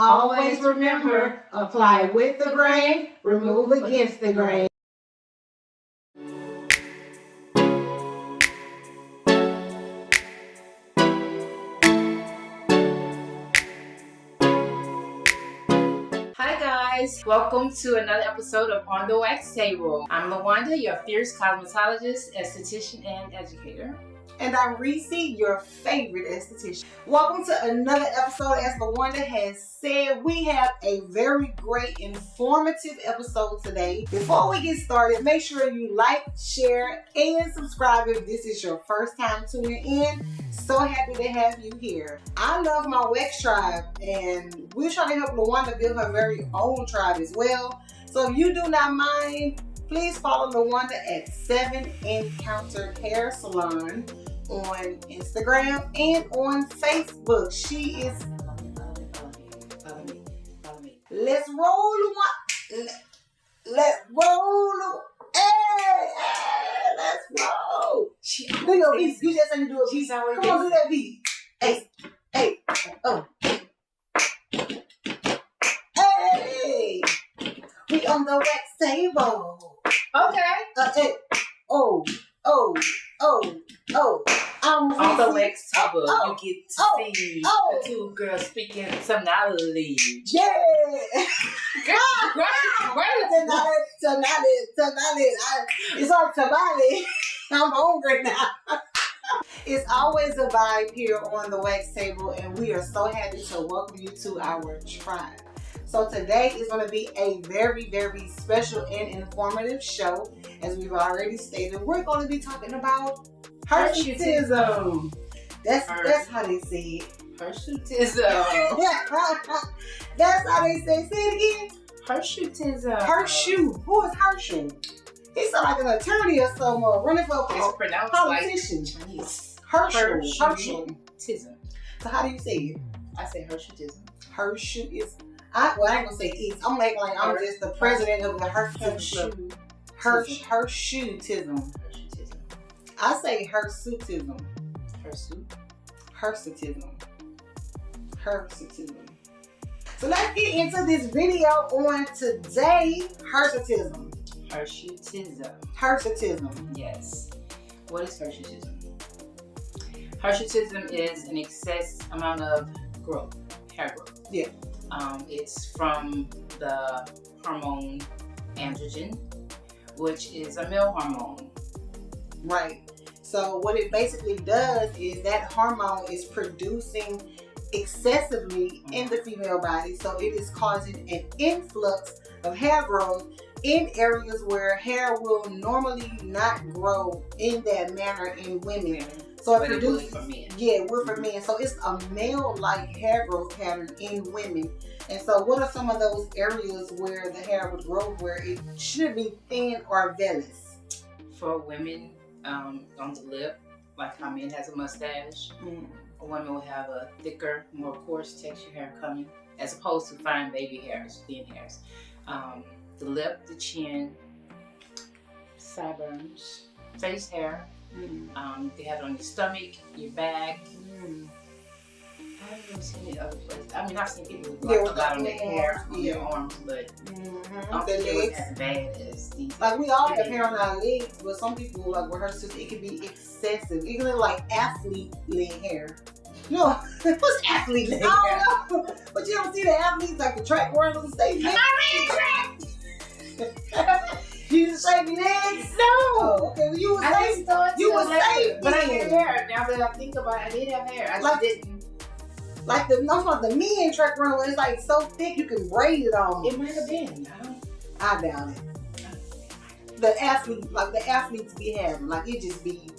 Always remember, apply with the grain, remove against the grain. Hi guys, welcome to another episode of On the Wax Table. I'm Lawanda, your fierce cosmetologist, esthetician, and educator. And I'm Reacee, your favorite esthetician. Welcome to another episode. As Lawanda has said, we have a very great, informative episode today. Before we get started, make sure you like, share, and subscribe if this is your first time tuning in. So happy to have you here. I love my wax tribe, and we're trying to help Lawanda build her very own tribe as well. So if you do not mind, please follow Lawanda at 7 Encounter Hair Salon on Instagram and on Facebook. She is. Follow me. Let's roll one. Let's roll. Hey, let's roll. Do your beat. You just need to do a beat. Come on, do that beat. Hey, oh. Hey, we on the wax table. Okay. Hey, oh. I'm On the wax table, you get to see the two girls speaking some knowledge. Yeah. Girl, Tamale. It's all tamale. I'm hungry now. It's always a vibe here on the wax table, and we are so happy to welcome you to our tribe. So today is going to be a very, very special and informative show. As we've already stated, we're going to be talking about Hirsutism. That's how they say it. Hirsutism. That's how they say it. Say it again. Hirsutism. Hirsute. Who is Hirsute? He sounds like an attorney or some running for a politician. Like Chinese. Hirsutism. So how do you say it? I say Hirsutism. Hirsutism. I ain't gonna say it's. I'm like I'm just the president of the Hirsutism. Hirsutism. I say Hirsutism. Hirsutism. So let's get into this video on today. Hirsutism. Yes. What is Hirsutism? Hirsutism is an excess amount of growth, hair growth. Yeah. It's from the hormone androgen, which is a male hormone. Right. So what it basically does is that hormone is producing excessively in the female body. So it is causing an influx of hair growth in areas where hair will normally not grow in that manner in women. So it produces for men. Yeah, for men. So it's a male-like hair growth pattern in women. And so what are some of those areas where the hair would grow where it should be thin or vellus? For women, on the lip, like how men has a mustache. A woman will have a thicker, more coarse texture hair coming, as opposed to fine baby hairs, thin hairs. The lip, the chin, sideburns, face hair. You can have it on your stomach, your back. I haven't really seen it other places. I mean, I've seen people with a lot on their hair, on their arms, but I don't think it was as bad as these. Like we all have hair on our legs, but some people like with Hirsutism, it can be excessive. It can look like athlete leg hair. No, what's athlete leg hair? I don't know, but you don't see the athletes like the track runners. They track. You just shake your legs? No. Oh, okay. Well, you were safe. You were safe. But I had hair. Now that I think about it, I did have hair. I just didn't. Like the men track runner, it's like so thick you can braid it on. It might have been. I doubt it. The athletes be having, like it just be.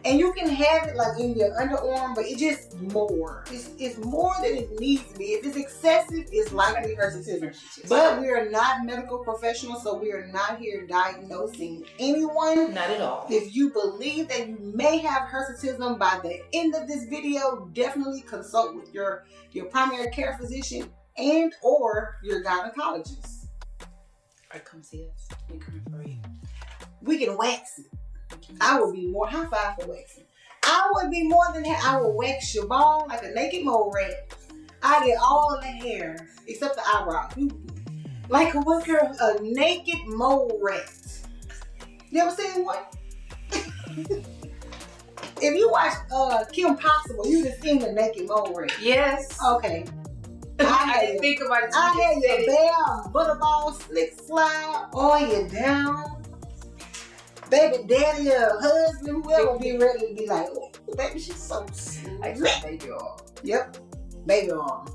And you can have it like in your underarm, but it's just more. It's more than it needs to be. If it's excessive, it's likely Hirsutism. But we are not medical professionals, so we are not here diagnosing anyone. Not at all. If you believe that you may have Hirsutism by the end of this video, definitely consult with your primary care physician and or your gynecologist. Or come see us. We can refer you. We can wax it. I would be more high five for waxing. I would be more than that. I would wax your ball like a naked mole rat. I get all the hair except the eyebrow. Like what girl? A naked mole rat. You ever seen one? If you watch Kim Possible, you'd have seen the naked mole rat. Yes. Okay. I didn't think about it. I had your bell, butterball, slick slide on you down. Baby daddy or husband, whoever be ready to be like, oh, baby, she's so sweet. Like baby arm. Yep, baby arm.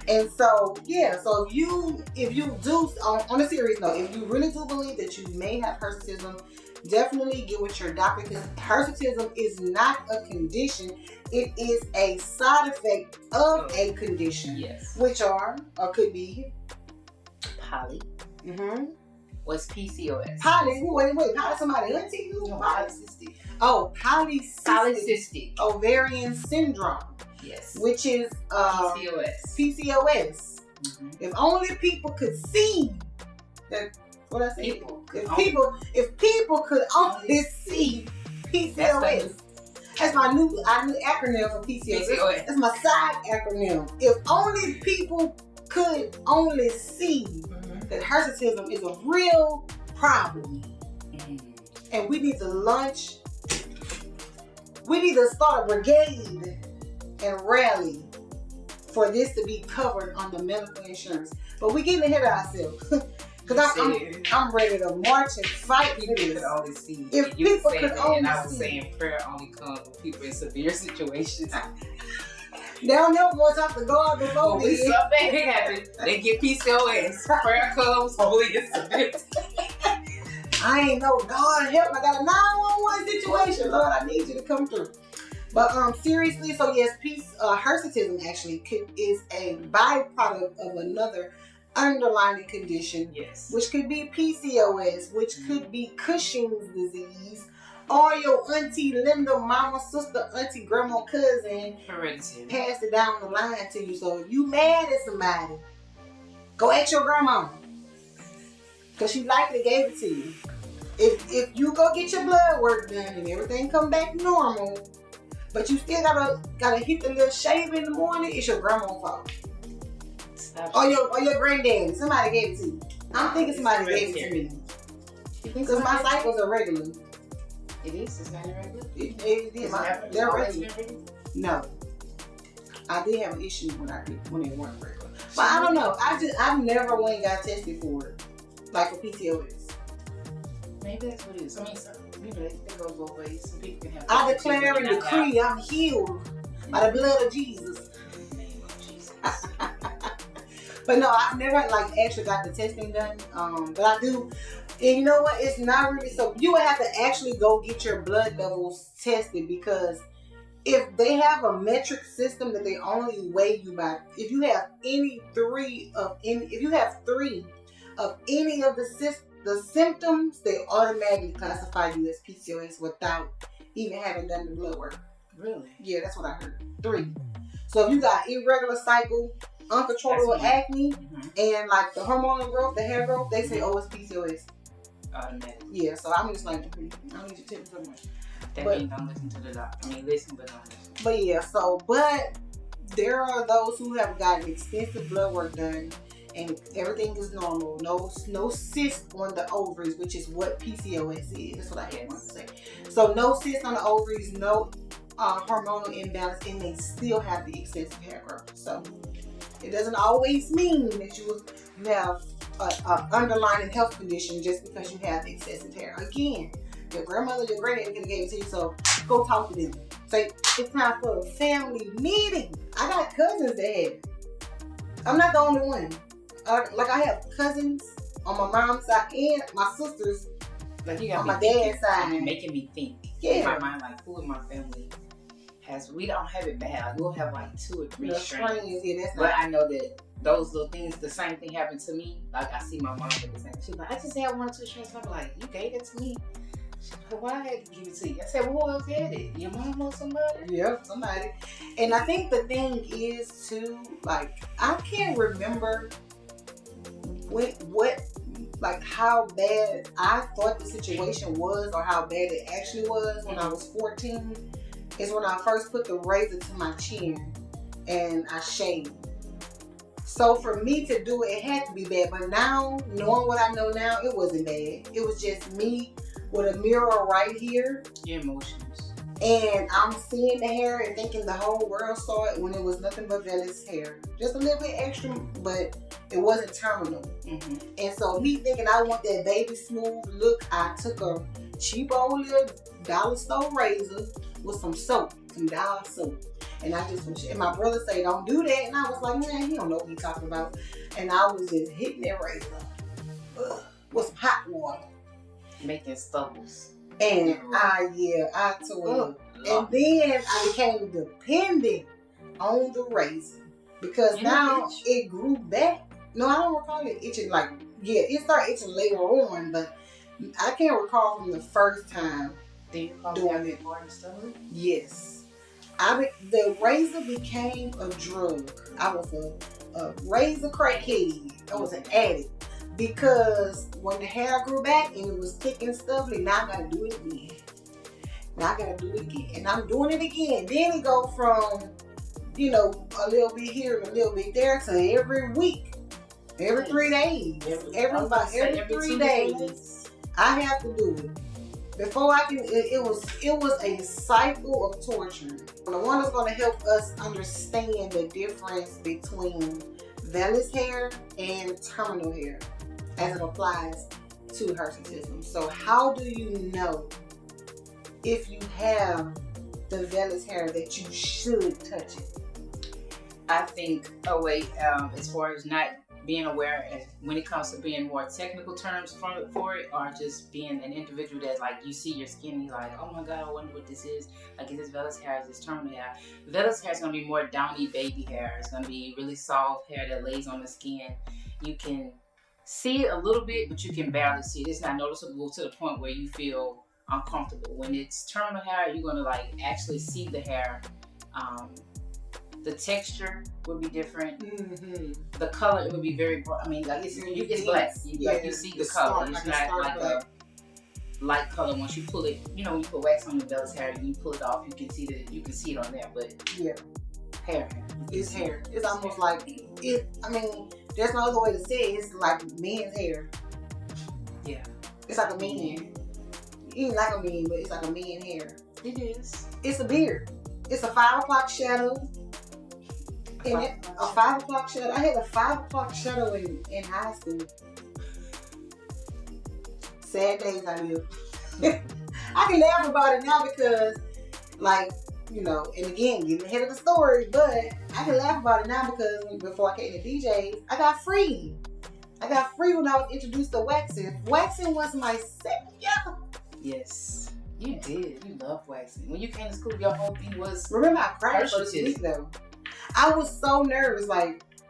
And so, yeah, so if you do, on a serious note, if you really do believe that you may have hirsutism, definitely get with your doctor, because hirsutism is not a condition. It is a side effect of a condition. Yes. Which are, or could be, poly. Mm-hmm. What's PCOS? Wait, poly somebody auntie? No, polycystic. Oh, polycystic ovarian syndrome. Yes. Which is PCOS. PCOS. Mm-hmm. If only people could see that. What I say? If people could only see PCOS. That's my new acronym for PCOS. That's my side acronym. If only people could only see that hirsutism is a real problem, and we need to launch. We need to start a brigade and rally for this to be covered under medical insurance. But we're getting ahead of ourselves. Because I'm ready to march and fight for this. If people could only see. And I was saying prayer only comes with people in severe situations. They don't never want to talk to God before when something happens, they get PCOS. Prayer comes only in severe. I ain't know, God help me. I got a 911 situation. Lord, I need you to come through. But seriously, so yes, hirsutism actually is a byproduct of another underlying condition, yes, which could be PCOS, which could be Cushing's disease, or your auntie, Linda, mama, sister, auntie, grandma, cousin passed it down the line to you. So if you mad at somebody, go at your grandma, because she likely gave it to you. If you go get your blood work done and everything come back normal, but you still gotta hit the little shave in the morning, it's your grandma's fault. Or your granddaddy. Somebody gave it to you. I'm thinking somebody gave it to me. Because my cycles are regular. It is? It's not irregular? It is. They're regular. No. I did have an issue when they weren't regular. But I don't know. I've never went and got tested for it. Like for PCOS. Maybe that's what it is. I mean, it goes both ways. Some people can have. I declare and decree I'm healed by the blood of Jesus. In the name of Jesus. But no, I've never actually got the testing done. But I do. And you know what? It's not really so. You would have to actually go get your blood levels tested, because if they have a metric system that they only weigh you by, if you have three of any of the symptoms, they automatically classify you as PCOS without even having done the blood work. Really? Yeah, that's what I heard. 3. So if you got irregular cycle, uncontrollable acne, and like the hormonal growth, the hair growth, they say, oh, it's PCOS. Automatically. Yeah, so I'm just like, I don't need to tell you so much. That means don't listen to the doctor. I mean, listen, but don't listen. But yeah, but there are those who have gotten extensive blood work done and everything is normal. No cyst on the ovaries, which is what PCOS is. That's what I want to say. So no cyst on the ovaries, no hormonal imbalance, and they still have the excessive hair growth. So it doesn't always mean that you have an underlying health condition just because you have excessive hair. Again, your grandmother, your granddaddy could have gave it to you, so go talk to them. Say, it's time for a family meeting. I got cousins that have it. I'm not the only one. I have cousins on my mom's side and my sisters on my dad's side. You're making me think. Yeah. In my mind, like, who in my family we don't have it bad. Like, we'll have like 2 or 3 strains. Yeah, but I know that those little things, the same thing happened to me. Like, I see my mom do the same. She's like, I just had 1 or 2 strains. I'm like, you gave it to me? She's like, why I had to give it to you? I said, well, who else had it? Your mom or somebody? Yeah, somebody. And I think the thing is too, like, I can't remember how bad I thought the situation was or how bad it actually was when I was 14. Is when I first put the razor to my chin and I shaved. So for me to do it, it had to be bad. But now, knowing what I know now, it wasn't bad. It was just me with a mirror right here. Your emotions. And I'm seeing the hair and thinking the whole world saw it when it was nothing but Vellis hair. Just a little bit extra, but it wasn't terminal. Mm-hmm. And so me thinking I want that baby smooth look, I took a cheap old little dollar store razor with some soap, some dollar soap. And I just, and my brother said, don't do that. And I was like, man, he don't know what he's talking about. And I was just hitting that razor with some hot water. Making stubbles. And I tore it. And then I became dependent on the razor. Because now it grew back. No, I don't recall it itching it started itching later on, but I can't recall from the first time doing it. Yes. The razor became a drug. I was a razor crackhead. I was an addict. Because when the hair grew back and it was thick and stubbly, now I gotta do it again. And I'm doing it again. Then it go from, a little bit here and a little bit there to every week. Every 3 days. Every 3 days. I have to do it. Before I can, it was a cycle of torture. The one that's gonna help us understand the difference between vellus hair and terminal hair as it applies to hirsutism. So how do you know if you have the vellus hair that you should touch it? I think as far as not being aware when it comes to being more technical terms for it, or just being an individual that's like, you see your skin and you're like, oh my god, I wonder what this is. Like, is this vellus hair, is this terminal hair? Vellus hair is going to be more downy baby hair. It's going to be really soft hair that lays on the skin. You can see it a little bit, but you can barely see it. It's not noticeable to the point where you feel uncomfortable. When it's terminal hair, you're going to actually see the hair. The texture would be different. Mm-hmm. The color, it would be very bright. I mean, it's black. You see the color. It's not like a light color. Once you pull it, when you put wax on your vellus hair, you pull it off, you can see it on there. But hair. It's hair. It's almost like it. I mean, there's no other way to say it. It's like men's hair. Yeah. It's like a man. It ain't like a man, but it's like a man hair. It is. It's a beard. It's a 5 o'clock shadow. A 5 o'clock shadow. I had a 5 o'clock shadow in high school. Sad days I live. I can laugh about it now because, and again, getting ahead of the story, but I can laugh about it now because before I came to DJs, I got free. I got free when I was introduced to waxing. Waxing was my second year. Yes. You did. You love waxing. When you came to school, your whole thing was... Remember, I cried first week though. I was so nervous.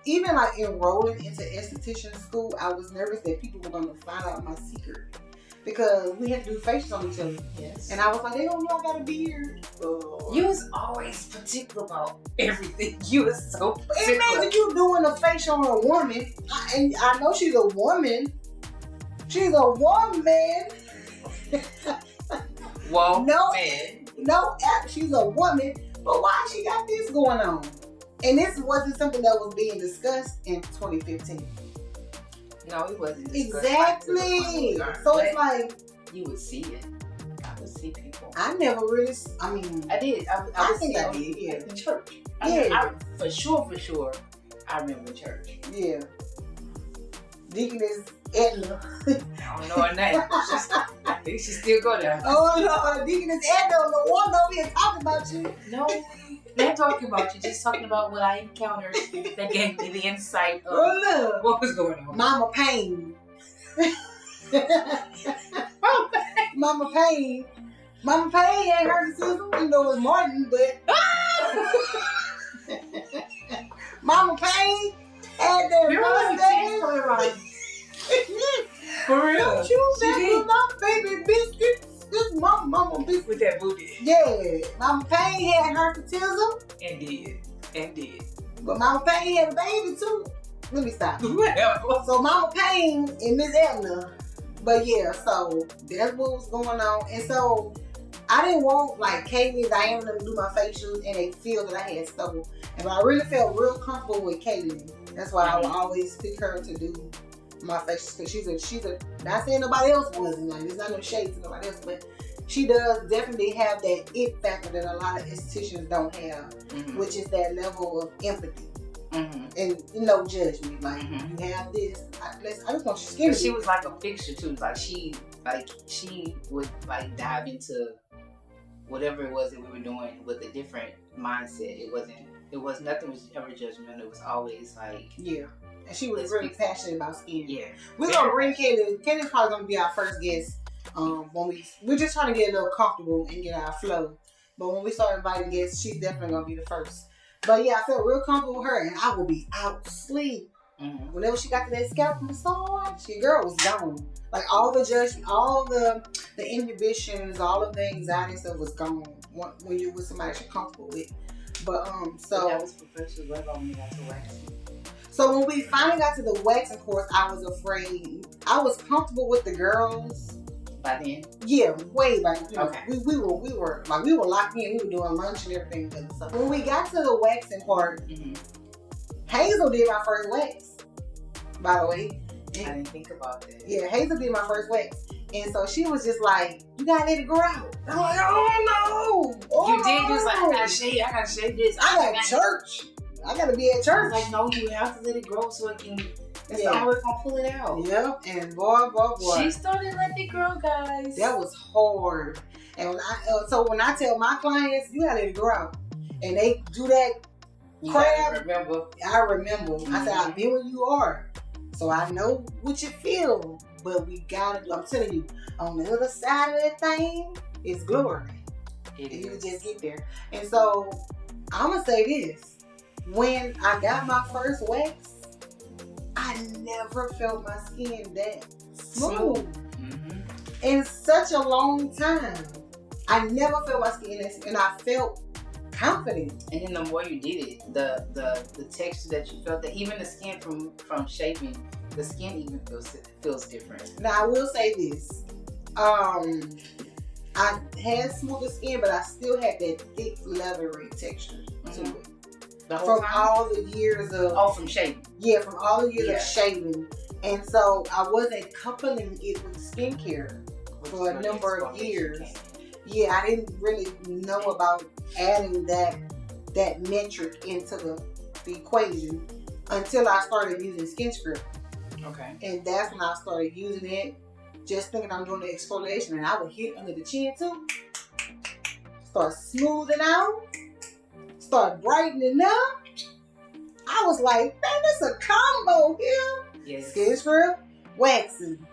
Even enrolling into esthetician school, I was nervous that people were going to find out my secret. Because we had to do facials on each other. Yes. And I was like, they don't know I got a beard. You was always particular about everything. You was so particular. It means that you doing a facial on a woman. And I know she's a woman. She's a woman. Well, no, she's a woman. But why she got this going on? And this wasn't something that was being discussed in 2015. No, it wasn't discussed. Exactly. So it's like... You would see it. I would see people. I never really... I did. I think I did, yeah. In church. For sure, I remember church. Yeah. Deaconess Edna. I don't know her name. I think she still go there. Oh, no. Deaconess Edna, the one over here talking about you. No. Not talking about you, just talking about what I encountered that gave me the insight of what was going on. Mama Pain. Mama Pain. Mama Pain had hirsutism, even though it was Martin, but Mama Pain had that mustache. For real? Don't you mess with my baby biscuits. This mama biscuit. With that booty. Yeah. Mama Pain had hirsutism. And did. But Mama Pain had a baby too. Let me stop. So Mama Pain and Miss Edna. But yeah, so that's what was going on. And so I didn't want Kaylee, Diana to do my facials and they feel that I had stubble. And I really felt real comfortable with Kaylee. That's why I would always pick her to do my face, because she's a not saying nobody else wasn't, like there's not no shade to nobody else, but she does definitely have that it factor that a lot of estheticians don't have, which is that level of empathy and no judgment. Like you have this, I just want your skin. But she was like a fixture too. Like she would like dive into whatever it was that we were doing with a different mindset. Nothing was ever judgmental. It was always like, yeah. And she was really passionate about skin. Yeah. We're gonna bring Kenny. Kenny's probably gonna be our first guest. When we're just trying to get a little comfortable and get our flow. But when we start inviting guests, she's definitely gonna be the first. But yeah, I felt real comfortable with her, and I will be out asleep. Whenever she got to that scalp massage, your girl was gone. Like all the judgment, all the inhibitions, all of the anxiety and stuff was gone when you're with somebody that you're comfortable with. But so that was professional. What about when we got to waxing? So when we finally got to the waxing course, I was afraid. I was comfortable with the girls. By then? Yeah, way back. Okay. We were locked in. We were doing lunch and everything. So when we got to the waxing part, Hazel did my first wax, by the way. I didn't think about that. Yeah, Hazel did my first wax. And so she was just like, you gotta let it grow out. I'm like, oh no. Oh, you did? You was like, I gotta shave this. I got church. I gotta be at church. I was like, no, you have to let it grow so it can. That's the only way gonna pull it out. Yep, and boy. She started letting it grow, guys. That was hard. And when I tell my clients, you gotta let it grow out, and they do that crab. I remember. I said, I've been where you are, so I know what you feel. But we gotta. I'm telling you, on the other side of that thing is glory. You just get there. And so I'm gonna say this: when I got my first wax, I never felt my skin that smooth in such a long time. I never felt my skin that smooth, and I felt confident. And then the more you did it, the texture that you felt, that even the skin from shaving, the skin even feels different. Now I will say this: I had smoother skin, but I still had that thick leathery texture to it. From all the years of from shaving. Yeah, from all the years of shaving. And so I wasn't coupling it with skincare for a number of years. Yeah, I didn't really know about adding that metric into the equation until I started using Skin Script. Okay. And that's when I started using it, just thinking I'm doing the exfoliation, and I would hit under the chin too. Start smoothing out. Start brightening up. I was like, man, this a combo here. Yes. Skin Script, waxing,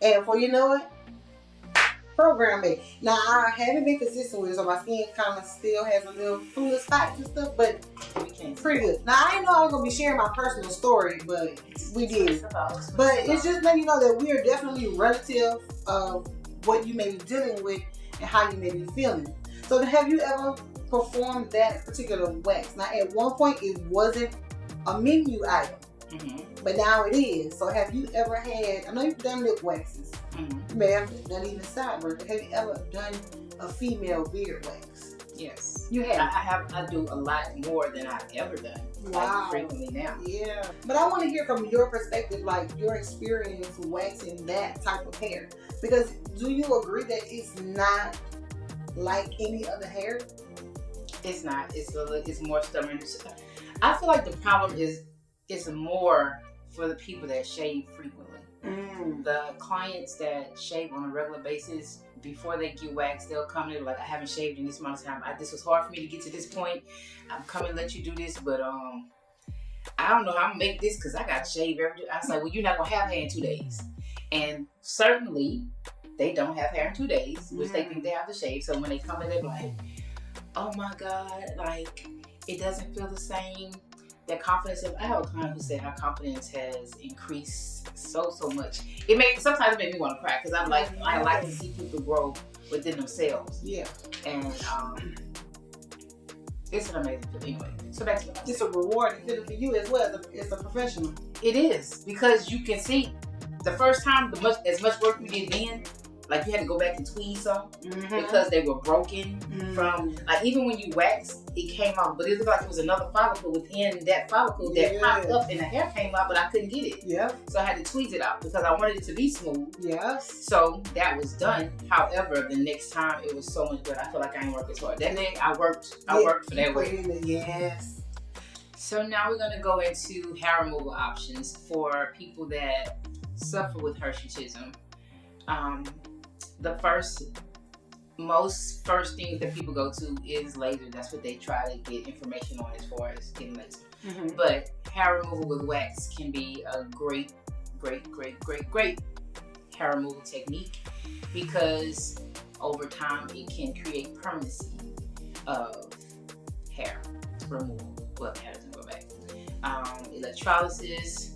and for you know it, program it. Now I haven't been consistent with it, so my skin kind of still has a little fuller spots and stuff, but pretty good. Now I didn't know I was gonna be sharing my personal story, but we did. But it's just letting you know that we are definitely relative of what you may be dealing with and how you may be feeling. So have you ever performed that particular wax? Now at one point it wasn't a menu item, but now it is. So have you ever had, I know you've done lip waxes, you may have done even sideburns, but have you ever done a female beard wax? Yes. You have? I do a lot more than I've ever done. Wow. Like frequently now. Yeah. But I want to hear from your perspective, like your experience waxing that type of hair. Because do you agree that it's not like any other hair? It's not. It's more stubborn. I feel like the problem is it's more for the people that shave frequently. The clients that shave on a regular basis, before they get waxed, they'll come in like, I haven't shaved in this amount of time. This was hard for me to get to this point. I'm coming to let you do this, but I don't know how I'm gonna make this because I got to shave every day. I was like, well, you're not gonna have hair in 2 days. And certainly they don't have hair in 2 days, which they think they have to shave. So when they come in, they're like, oh my God, like it doesn't feel the same. That confidence I have a client who said her confidence has increased so much. Sometimes it made me want to cry because I'm like, I like to see people grow within themselves. Yeah. And it's an amazing feeling. Anyway, so back to the it's a rewarding feeling for you as well as a professional. It is, because you can see the first time as much work you did then, like you had to go back and tweeze them because they were broken from, like, even when you waxed, it came out, but it looked like it was another follicle within that follicle that popped up and the hair came out, but I couldn't get it. Yeah. So I had to tweeze it out because I wanted it to be smooth. Yes. So that was done. However, the next time it was so much better. I feel like I ain't worked as hard. That day I worked for that way. Yes. So now we're going to go into hair removal options for people that suffer with hirsutism. The first thing that people go to is laser. That's what they try to get information on as far as getting laser. But hair removal with wax can be a great hair removal technique because over time it can create permanency of hair removal. Well, hair doesn't go back. Electrolysis,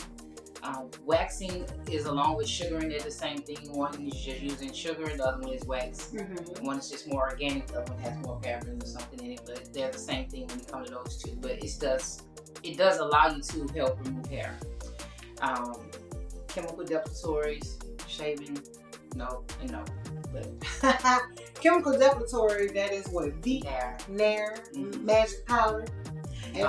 waxing is along with sugaring. They're the same thing. One is just using sugar, the other one is wax. One is just more organic, the other one has more parabens or something in it. But they're the same thing when you come to those two. But it does allow you to help remove hair. Chemical depilatories, shaving, no and no. But chemical depilatory, that is what? Nair, magic powder. And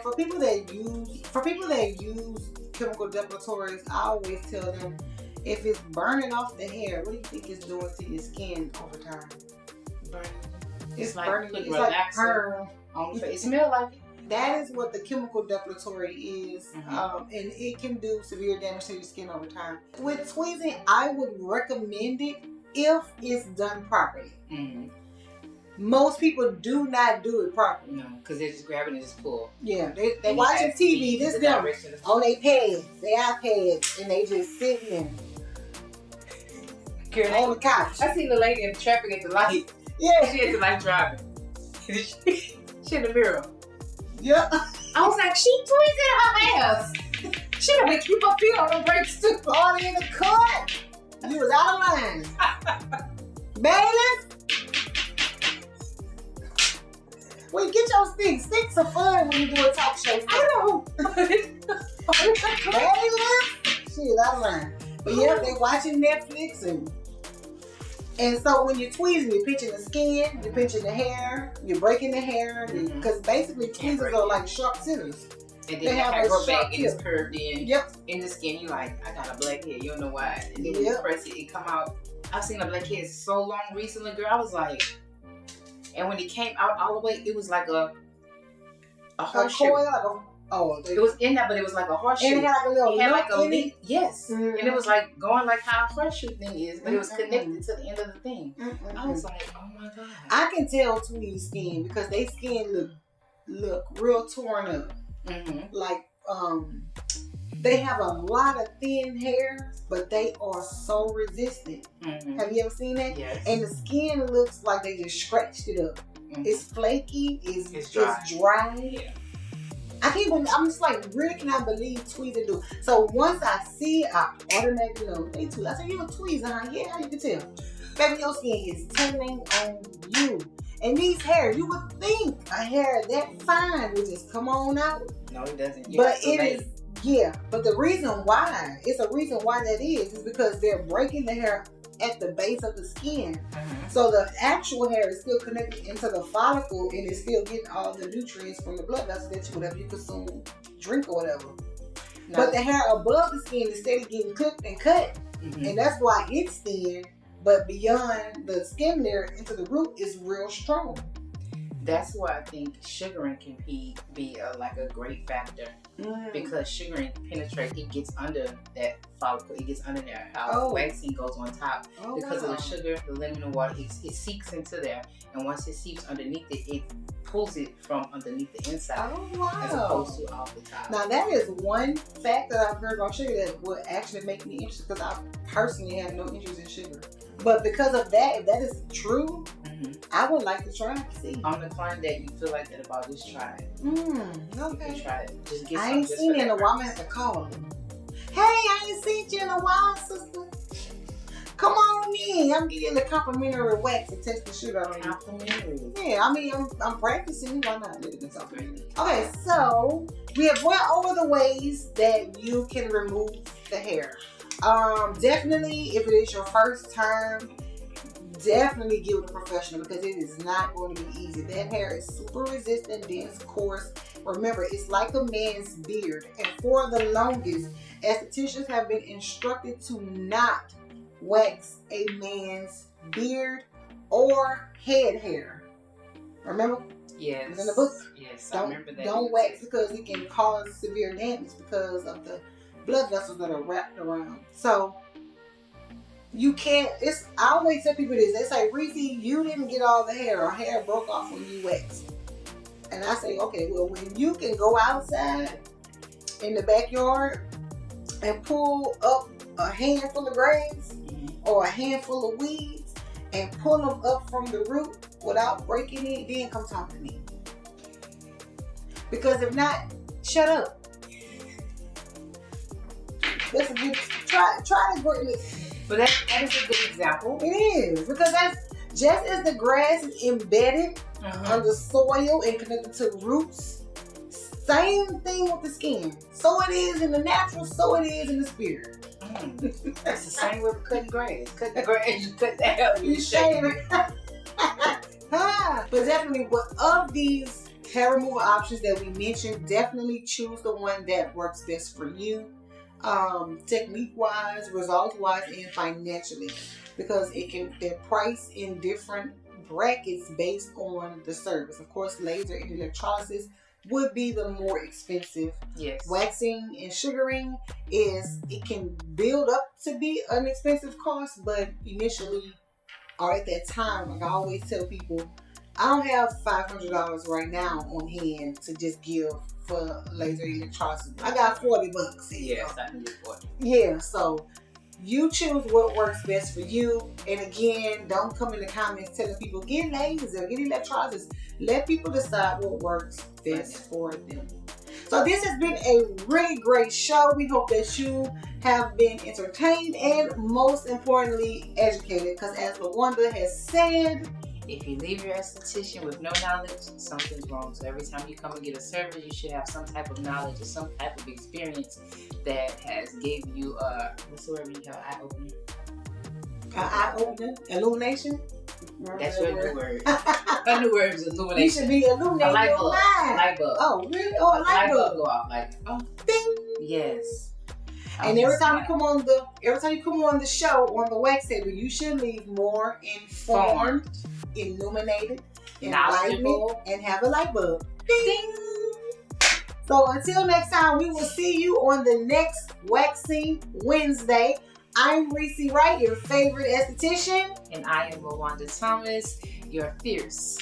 for people that use chemical depilatories, I always tell them, if it's burning off the hair, what do you think it's doing to your skin over time? Burning. It's like burning. putting It's like relaxer on the face. It smells like it. That is what the chemical depilatory is, and it can do severe damage to your skin over time. With tweezing, I would recommend it if it's done properly. Most people do not do it properly. No, because they're just grabbing and just pull. Yeah, they watching TV. This them on their pads, their iPads, and they just sitting there on the couch. I seen the lady in traffic at the light. Yeah, she had the light driving. She in the mirror. Yeah. I was like, she tweezing her ass. She done make keep up here on the brakes too. All in the cut. You was out of line. Bailiff. Wait, get your sticks. Sticks are fun when you do a talk show. I know. Bailiff. Shit, out of line. But yeah, they watching Netflix and so when you're tweezing, you're pinching the skin, you're pinching the hair, you're breaking the hair, because basically tweezers are like sharp scissors. And then they have a back and it's curved in. Yep. In the skin, you like, I got a black head. You don't know why. And then when you press it, it come out. I've seen a black head so long recently, girl. I was like, and when it came out all the way, it was like a horseshoe. It was in that, but it was like a horseshoe. And it had like a little leaf. Yes. And it was like going like how a horseshoe thing is, but it was connected to the end of the thing. I was like, oh my God. I can tell tweez skin because they skin look real torn up. Like they have a lot of thin hairs, but they are so resistant. Have you ever seen that? Yes. And the skin looks like they just scratched it up. It's flaky. It's dry. Yeah. I'm just like, really cannot believe tweezing do. So once I see it, I automatically know they tweeze. I said, you a tweezer, huh? Yeah, how you can tell? Baby, your skin is turning on you. And these hairs, you would think a hair that fine would just come on out. No, it doesn't. But it is, yeah. But the reason why, it's a reason why that is because they're breaking the hair at the base of the skin. So the actual hair is still connected into the follicle and it's still getting all the nutrients from the blood vessels that whatever you consume, drink or whatever. No. But the hair above the skin is steady getting cooked and cut. And that's why it's thin. But beyond the skin layer into the root is real strong. That's why I think sugaring can be like a great factor. Because sugaring penetrates, it gets under that follicle, it gets under there. How waxing goes on top. Because of the sugar, the lemon and water, it seeps into there. And once it seeps underneath it, it pulls it from underneath the inside. As opposed to off the top. Now that is one fact that I've heard about sugar that would actually make me interested because I personally have no interest in sugar. But because of that, if that is true, I would like to try it. See. On the client that you feel like that about, just try it. Okay. You can try it. Just get I ain't seen you in a while. I'm gonna have to call them. Hey, I ain't seen you in a while, sister. Come on in. I'm getting the complimentary wax to test the sugar on you. Complimentary. Yeah, I mean, I'm practicing. Why not? Okay, so we have went over the ways that you can remove the hair. Definitely, if it is your first time, definitely get with a professional because it is not going to be easy. That hair is super resistant, dense, coarse. Remember, it's like a man's beard. And for the longest, estheticians have been instructed to not wax a man's beard or head hair. Remember? Yes. It's in the book. Yes, I remember that. Don't wax because it can cause severe damage because of the blood vessels that are wrapped around. So you can't. I always tell people this. They say, Reacee, you didn't get all the hair, or hair broke off when you waxed. And I say, okay, well, when you can go outside in the backyard and pull up a handful of grass or a handful of weeds and pull them up from the root without breaking it, then come talk to me. Because if not, shut up. That's a good try to work with. But that is a good example. It is, because that's just as the grass is embedded under soil and connected to roots. Same thing with the skin. So it is in the natural, so it is in the spirit. It's the same with cutting grass. Cut the grass, you cut that out, you shave it. But definitely, of these hair removal options that we mentioned, definitely choose the one that works best for you. Technique wise, results wise, and financially, because they're priced in different brackets based on the service. Of course, laser and electrolysis would be the more expensive. Yes. Waxing and sugaring it can build up to be an expensive cost, but initially or at that time, like I always tell people, I don't have $500 right now on hand to just give for laser electrolysis. I got $40. Yes, I can do 40. Yeah, so you choose what works best for you. And again, don't come in the comments telling people get laser, get electrolysis. Let people decide what works best for them. So this has been a really great show. We hope that you have been entertained and most importantly educated. Because as Lawanda has said, if you leave your esthetician with no knowledge, something's wrong. So every time you come and get a service, you should have some type of knowledge or some type of experience that has gave you what's the word you have? Eye-opener? Eye-opener? Illumination? That's your new word. My new word is illumination. You should be illuminating light your bulb. mind. Light bulb. Oh, really? Oh, a light bulb. Go off like, oh, ding. Yes. And every time you come on the show on the wax table, you should leave more informed, illuminated, enlightened, and have a light bulb. Ding. So until next time, we will see you on the next Waxing Wednesday. I'm Reacee Wright, your favorite esthetician. And I am Lawanda Thomas, your fierce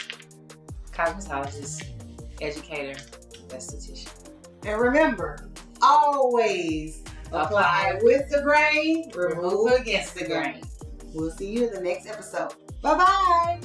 cosmetologist, educator, esthetician. And remember, always apply with the grain, remove against the grain. We'll see you in the next episode. Bye-bye.